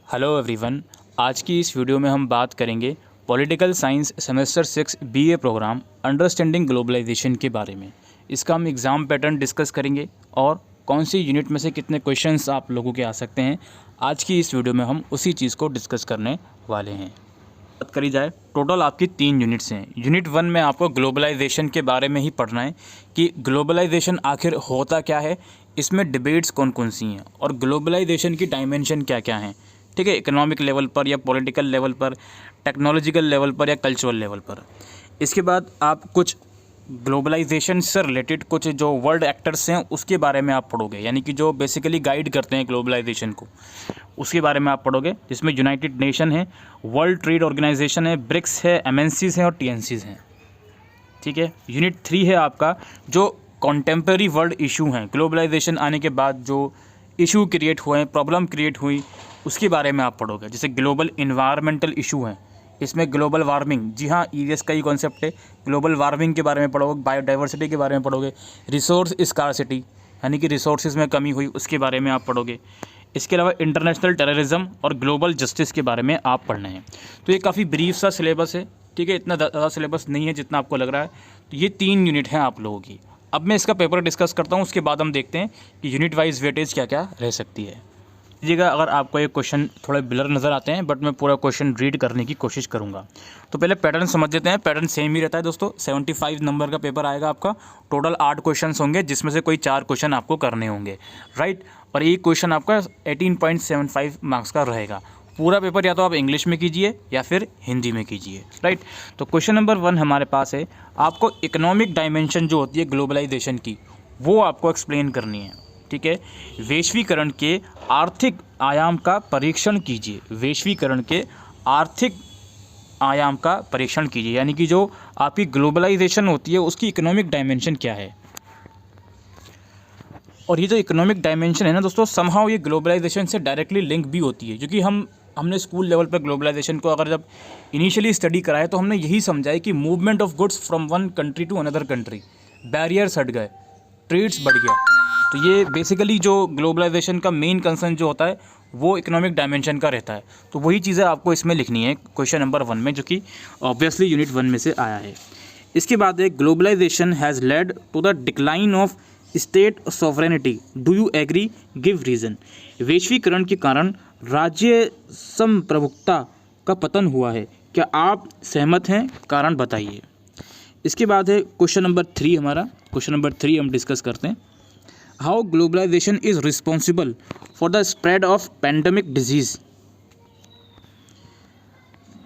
Hello everyone. आज की इस वीडियो में हम बात करेंगे political science semester 6 BA programme understanding globalisation के बारे में। इसका हम एग्ज़ाम पैटर्न डिस्कस करेंगे और कौन सी यूनिट में से कितने क्वेश्चंस आप लोगों के आ सकते हैं। आज की इस वीडियो में हम उसी चीज़ को डिस्कस करने वाले हैं। बात करी जाए, टोटल आपकी 3 यूनिट्स हैं। यूनिट 1 में आपको ग्लोबलाइजेशन के बारे में ही पढ़ना है कि ग्लोबलाइजेशन आखिर होता क्या है, इसमें डिबेट्स कौन कौन सी हैं और ग्लोबलाइजेशन की डायमेंशन क्या क्या हैं। ठीक है, इकोनॉमिक लेवल पर या पॉलिटिकल लेवल पर, टेक्नोलॉजिकल लेवल पर या कल्चरल लेवल पर। इसके बाद आप कुछ ग्लोबलाइजेशन से रिलेटेड कुछ जो वर्ल्ड एक्टर्स हैं उसके बारे में आप पढ़ोगे, यानी कि जो बेसिकली गाइड करते हैं ग्लोबलाइजेशन को, उसके बारे में आप पढ़ोगे, जिसमें यूनाइटेड नेशन है, वर्ल्ड ट्रेड ऑर्गेनाइजेशन है, ब्रिक्स है, एमएनसीज हैं और टीएनसीज हैं। ठीक है, यूनिट 3 है आपका जो कॉन्टेम्प्रेरी वर्ल्ड इशू हैं, ग्लोबलाइजेशन आने के बाद जो इशू क्रिएट हुए हैं, प्रॉब्लम क्रिएट हुई, उसके बारे में आप पढ़ोगे। जैसे ग्लोबल इन्वायरमेंटल इशू हैं, इसमें ग्लोबल वार्मिंग, जी हाँ, ईवीएस का ही कॉन्सेप्ट है। ग्लोबल वार्मिंग के बारे में पढ़ोगे, बायोडाइवर्सिटी के बारे में पढ़ोगे, रिसोर्स स्कार्सिटी यानी कि रिसोर्सेज में कमी हुई, उसके बारे में आप पढ़ोगे। इसके अलावा इंटरनेशनल टेररिज्म और ग्लोबल जस्टिस के बारे में आप पढ़ना है। तो ये काफ़ी ब्रीफ सा सिलेबस है। ठीक है, इतना ज़्यादा सिलेबस नहीं है जितना आपको लग रहा है। तो ये 3 यूनिट हैं आप लोगों की। अब मैं इसका पेपर डिस्कस करता हूँ, उसके बाद हम देखते हैं कि यूनिट वाइज वेटेज क्या क्या रह सकती है। देखिएगा, अगर आपको ये क्वेश्चन थोड़े ब्लर नज़र आते हैं बट मैं पूरा क्वेश्चन रीड करने की कोशिश करूंगा। तो पहले पैटर्न समझ लेते हैं। पैटर्न सेम ही रहता है दोस्तों। 75 नंबर का पेपर आएगा आपका। टोटल 8 क्वेश्चन होंगे, जिसमें से कोई 4 क्वेश्चन आपको करने होंगे, राइट। और एक क्वेश्चन आपका 18.75 मार्क्स का रहेगा। पूरा पेपर या तो आप इंग्लिश में कीजिए या फिर हिंदी में कीजिए, राइट। तो क्वेश्चन नंबर 1 हमारे पास है, आपको इकोनॉमिक डायमेंशन जो होती है ग्लोबलाइजेशन की, वो आपको एक्सप्लेन करनी है। ठीक है, वैश्वीकरण के आर्थिक आयाम का परीक्षण कीजिए। वैश्वीकरण के आर्थिक आयाम का परीक्षण कीजिए, यानी कि जो आपकी ग्लोबलाइजेशन होती है उसकी इकोनॉमिक डायमेंशन क्या है। और ये जो इकोनॉमिक डायमेंशन है ना दोस्तों, समहाउ ये ग्लोबलाइजेशन से डायरेक्टली लिंक भी होती है, क्योंकि हमने स्कूल लेवल पर ग्लोबलाइजेशन को अगर जब इनिशियली स्टडी कराया तो हमने यही समझा है कि movement of goods from one country to another country, barriers हट गए, ट्रेड्स बढ़ गया। तो ये बेसिकली जो ग्लोबलाइजेशन का मेन कंसर्न जो होता है वो इकोनॉमिक डायमेंशन का रहता है। तो वही चीज़ें आपको इसमें लिखनी है क्वेश्चन नंबर 1 में, जो कि ऑब्वियसली यूनिट 1 में से आया है। इसके बाद है, globalisation has led to the decline of state sovereignty, do you agree, give reason. वैश्वीकरण के कारण राज्य संप्रभुता का पतन हुआ है, क्या आप सहमत हैं, कारण बताइए। इसके बाद है क्वेश्चन नंबर 3 हमारा। क्वेश्चन नंबर 3 हम डिस्कस करते हैं। How globalisation is responsible for the spread of pandemic disease.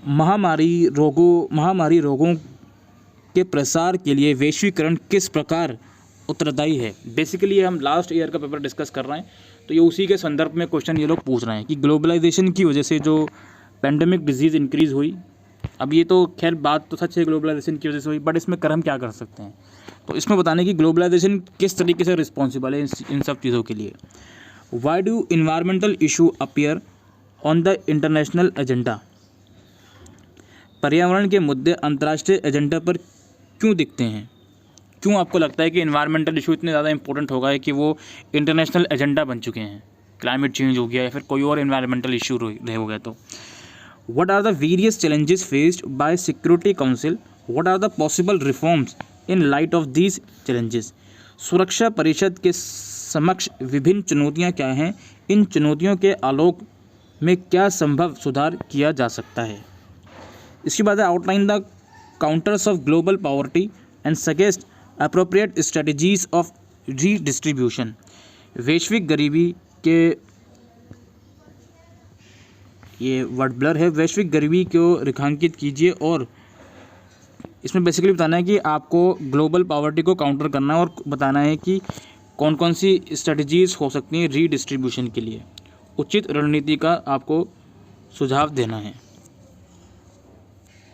महामारी रोगों के प्रसार के लिए वैश्वीकरण किस प्रकार उत्तरदायी है। बेसिकली हम लास्ट ईयर का पेपर डिस्कस कर रहे हैं, तो ये उसी के संदर्भ में क्वेश्चन ये लोग पूछ रहे हैं कि ग्लोबलाइजेशन की वजह से जो पैंडेमिक डिजीज़ इंक्रीज़ हुई। अब ये तो खैर बात तो सच है, ग्लोबलाइजेशन की वजह से हुई, बट इसमें कर हम क्या कर सकते हैं, तो इसमें बताने की ग्लोबलाइजेशन किस तरीके से रिस्पॉन्सिबल है इन सब चीज़ों के लिए। Why do environmental issue appear on the international agenda. पर्यावरण के मुद्दे अंतर्राष्ट्रीय एजेंडा पर क्यों दिखते हैं। क्यों आपको लगता है कि इन्वायरमेंटल इशू इतने ज़्यादा इंपॉर्टेंट हो गए कि वो इंटरनेशनल एजेंडा बन चुके हैं। क्लाइमेट चेंज हो गया या फिर कोई और इन्वायरमेंटल इशू हो गया तो। What are the various challenges faced by Security Council? What are the possible reforms in light of these challenges? सुरक्षा परिषद के समक्ष विभिन्न चुनौतियां क्या हैं, इन चुनौतियों के आलोक में क्या संभव सुधार किया जा सकता है। इसके बाद outline the counters of global poverty and suggest appropriate strategies of redistribution. वैश्विक गरीबी के, ये वर्ड ब्लर है, वैश्विक गरीबी को रेखांकित कीजिए और इसमें बेसिकली बताना है कि आपको ग्लोबल पॉवर्टी को काउंटर करना है और बताना है कि कौन कौन सी स्ट्रेटजीज हो सकती हैं रीडिस्ट्रीब्यूशन के लिए। उचित रणनीति का आपको सुझाव देना है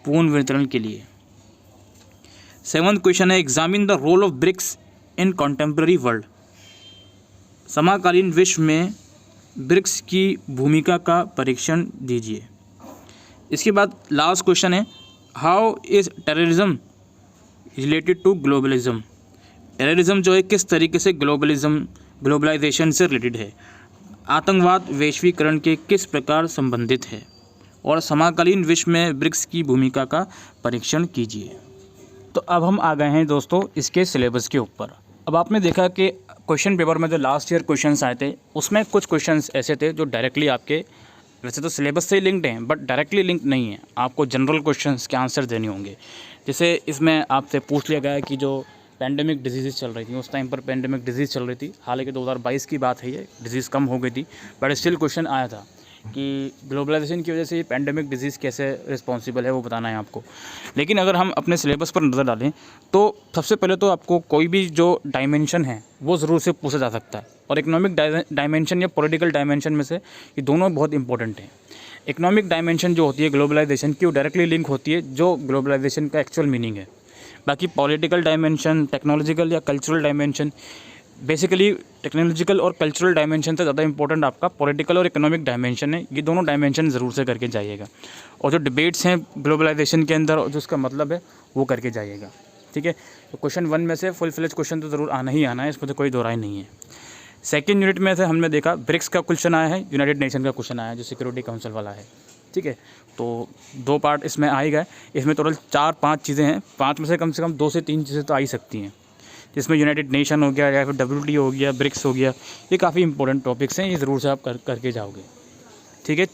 पूर्ण वितरण के लिए। 7वां क्वेश्चन है, examine the role of BRICS in contemporary world. समकालीन विश्व में ब्रिक्स की भूमिका का परीक्षण दीजिए। इसके बाद लास्ट क्वेश्चन है, how is terrorism related to globalism. Terrorism जो है किस तरीके से ग्लोबलाइजेशन से रिलेटेड है। आतंकवाद वैश्वीकरण के किस प्रकार संबंधित है, और समकालीन विश्व में ब्रिक्स की भूमिका का परीक्षण कीजिए। तो अब हम आ गए हैं दोस्तों इसके सिलेबस के ऊपर। अब आपने देखा कि क्वेश्चन पेपर में जो लास्ट ईयर क्वेश्चंस आए थे उसमें कुछ क्वेश्चंस ऐसे थे जो डायरेक्टली आपके वैसे तो सिलेबस से लिंक्ड हैं बट डायरेक्टली लिंक नहीं है, आपको जनरल क्वेश्चंस के आंसर देने होंगे। जैसे इसमें आपसे पूछ लिया गया है कि जो पैंडेमिक डिजीज़ चल रही थी, उस टाइम पर पैंडेमिक डिजीज़ चल रही थी, हालांकि 2022 की बात है, ये डिजीज़ कम हो गई थी, बट स्टिल क्वेश्चन आया था कि ग्लोबलाइजेशन की वजह से ये पैंडेमिक डिजीज़ कैसे रिस्पॉन्सिबल है, वो बताना है आपको। लेकिन अगर हम अपने सिलेबस पर नज़र डालें तो सबसे पहले तो आपको कोई भी जो डायमेंशन है वो ज़रूर से पूछा जा सकता है, और इकोनॉमिक डायमेंशन या पॉलिटिकल डायमेंशन में से ये दोनों बहुत इंपॉर्टेंट हैं। इकोनॉमिक डायमेंशन जो होती है ग्लोबलाइजेशन की, वो डायरेक्टली लिंक होती है जो ग्लोबलाइजेशन का एक्चुअल मीनिंग है। बाकी पॉलिटिकल डायमेंशन, टेक्नोलॉजिकल या कल्चरल डायमेंशन, बेसिकली टेक्नोलॉजिकल और कल्चरल डायमेंशन से ज़्यादा इंपॉर्टेंट आपका पॉलिटिकल और इकोनॉमिक डायमेंशन है। ये दोनों डायमेंशन ज़रूर से करके जाइएगा, और जो डिबेट्स हैं ग्लोबलाइजेशन के अंदर जो उसका मतलब है वो करके जाइएगा, ठीक है। तो क्वेश्चन 1 में से फुल फ्लेज क्वेश्चन तो ज़रूर आना ही आना है, इसमें तो कोई दो राय नहीं है। सेकेंड यूनिट में से हमने देखा ब्रिक्स का क्वेश्चन आया है, यूनाइटेड नेशन का क्वेश्चन आया है जो सिक्योरिटी काउंसिल वाला है, ठीक है। तो 2 पार्ट इसमें आएगा, इसमें टोटल 4-5 चीज़ें हैं, 5 में से कम 2 से 3 चीज़ें तो आ ही सकती हैं, जिसमें यूनाइटेड नेशन हो गया या फिर WTO हो गया, ब्रिक्स हो गया, ये काफ़ी इंपॉर्टेंट टॉपिक्स हैं, ये ज़रूर से आप करके जाओगे, ठीक है।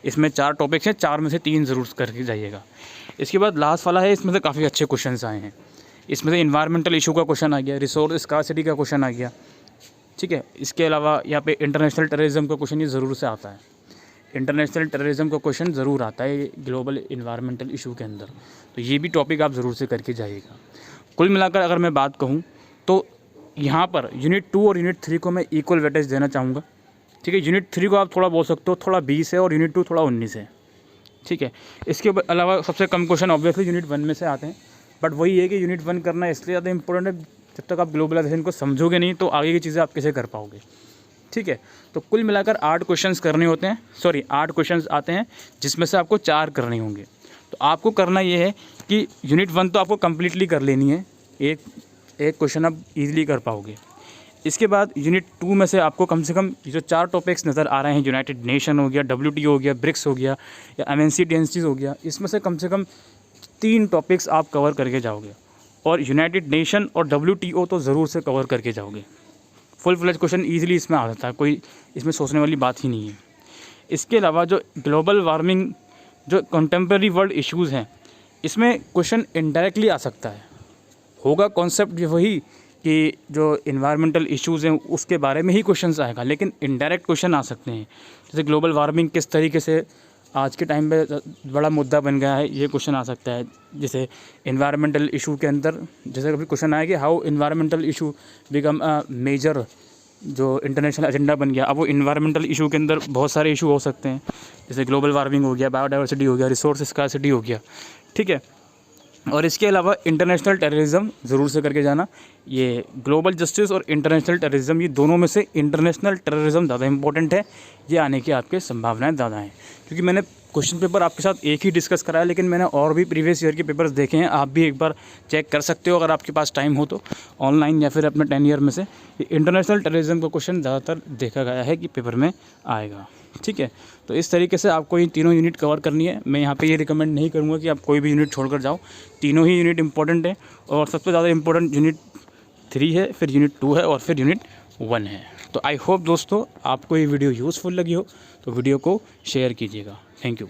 इसमें 4 टॉपिक्स हैं, 4 में से 3 ज़रूर करके जाइएगा। इसके बाद लास्ट वाला है, इसमें से काफ़ी अच्छे क्वेश्चन आए हैं। इसमें से इन्वायरमेंटल इशू का क्वेश्चन आ गया, रिसोर्स स्कार्सिटी का क्वेश्चन आ गया, ठीक है। इसके अलावा यहाँ पे इंटरनेशनल टेररिज्म का क्वेश्चन ये ज़रूर से आता है, इंटरनेशनल टेररिज्म का क्वेश्चन ज़रूर आता है ग्लोबल इन्वायरमेंटल इशू के अंदर, तो ये भी टॉपिक आप ज़रूर से करके जाइएगा। कुल मिलाकर अगर मैं बात कहूँ तो यहाँ पर यूनिट 2 और यूनिट 3 को मैं इक्वल वेटेज देना चाहूँगा, ठीक है। यूनिट 3 को आप थोड़ा बोल सकते हो थोड़ा 20 है, और यूनिट 2 थोड़ा 19 है, ठीक है। इसके अलावा सबसे कम क्वेश्चन ऑब्वियसली यूनिट 1 में से आते हैं, बट वही है कि यूनिट 1 करना इसलिए ज़्यादा इंपॉर्टेंट है, जब तक आप ग्लोबलाइजेशन को समझोगे नहीं तो आगे की चीज़ें आप कैसे कर पाओगे, ठीक है। तो कुल मिलाकर 8 क्वेश्चंस करने होते हैं, 8 क्वेश्चंस आते हैं, जिसमें से आपको 4 करने होंगे। तो आपको करना ये है कि यूनिट 1 तो आपको कम्प्लीटली कर लेनी है, एक क्वेश्चन आप ईजिली कर पाओगे। इसके बाद यूनिट 2 में से आपको कम से कम जो 4 टॉपिक्स नज़र आ रहे हैं, यूनाइटेड नेशन हो गया, WTO हो गया, ब्रिक्स हो गया या MNC TNCs हो गया, इसमें से कम 3 टॉपिक्स आप कवर करके जाओगे, और यूनाइटेड नेशन और WTO तो ज़रूर से कवर करके जाओगे। फुल फ्लेज क्वेश्चन ईजिली इसमें आ जाता है, कोई इसमें सोचने वाली बात ही नहीं है। इसके अलावा जो ग्लोबल वार्मिंग, जो कंटेम्प्रेरी वर्ल्ड इश्यूज़ हैं, इसमें क्वेश्चन इनडायरेक्टली आ सकता है, होगा कॉन्सेप्ट वही कि जो इन्वायरमेंटल इश्यूज़ हैं उसके बारे में ही क्वेश्चंस आएगा, लेकिन इनडायरेक्ट क्वेश्चन आ सकते हैं। जैसे ग्लोबल वार्मिंग किस तरीके से आज के टाइम पे बड़ा मुद्दा बन गया है, ये क्वेश्चन आ सकता है। जैसे इन्वायरमेंटल इशू के अंदर जैसे कभी क्वेश्चन आया कि how environmental issue become a major जो इंटरनेशनल एजेंडा बन गया। अब वो इन्वायरमेंटल इशू के अंदर बहुत सारे इशू हो सकते हैं, जैसे ग्लोबल वार्मिंग हो गया, बायोडाइवर्सिटी हो गया, रिसोर्स स्कार्सिटी हो गया, ठीक है। और इसके अलावा इंटरनेशनल टेररिज्म ज़रूर से करके जाना। ये ग्लोबल जस्टिस और इंटरनेशनल टेररिज्म, ये दोनों में से इंटरनेशनल टेररिज्म ज़्यादा इंपॉर्टेंट है, ये आने की आपके संभावनाएं ज़्यादा हैं। क्योंकि मैंने क्वेश्चन पेपर आपके साथ एक ही डिस्कस कराया, लेकिन मैंने और भी प्रीवियस ईयर के पेपर्स देखे हैं, आप भी एक बार चेक कर सकते हो अगर आपके पास टाइम हो तो, ऑनलाइन या फिर अपने 10 ईयर में से। इंटरनेशनल टेररिज्म का क्वेश्चन ज़्यादातर देखा गया है कि पेपर में आएगा, ठीक है। तो इस तरीके से आपको ये तीनों यूनिट कवर करनी है। मैं यहाँ पे ये रिकमेंड नहीं करूँगा कि आप कोई भी यूनिट छोड़कर जाओ, तीनों ही यूनिट इंपॉर्टेंट है, और सबसे ज़्यादा इंपॉर्टेंट यूनिट 3 है, फिर यूनिट 2 है, और फिर यूनिट 1 है। तो आई होप दोस्तों आपको ये वीडियो यूज़फुल लगी हो, तो वीडियो को शेयर कीजिएगा। Thank you.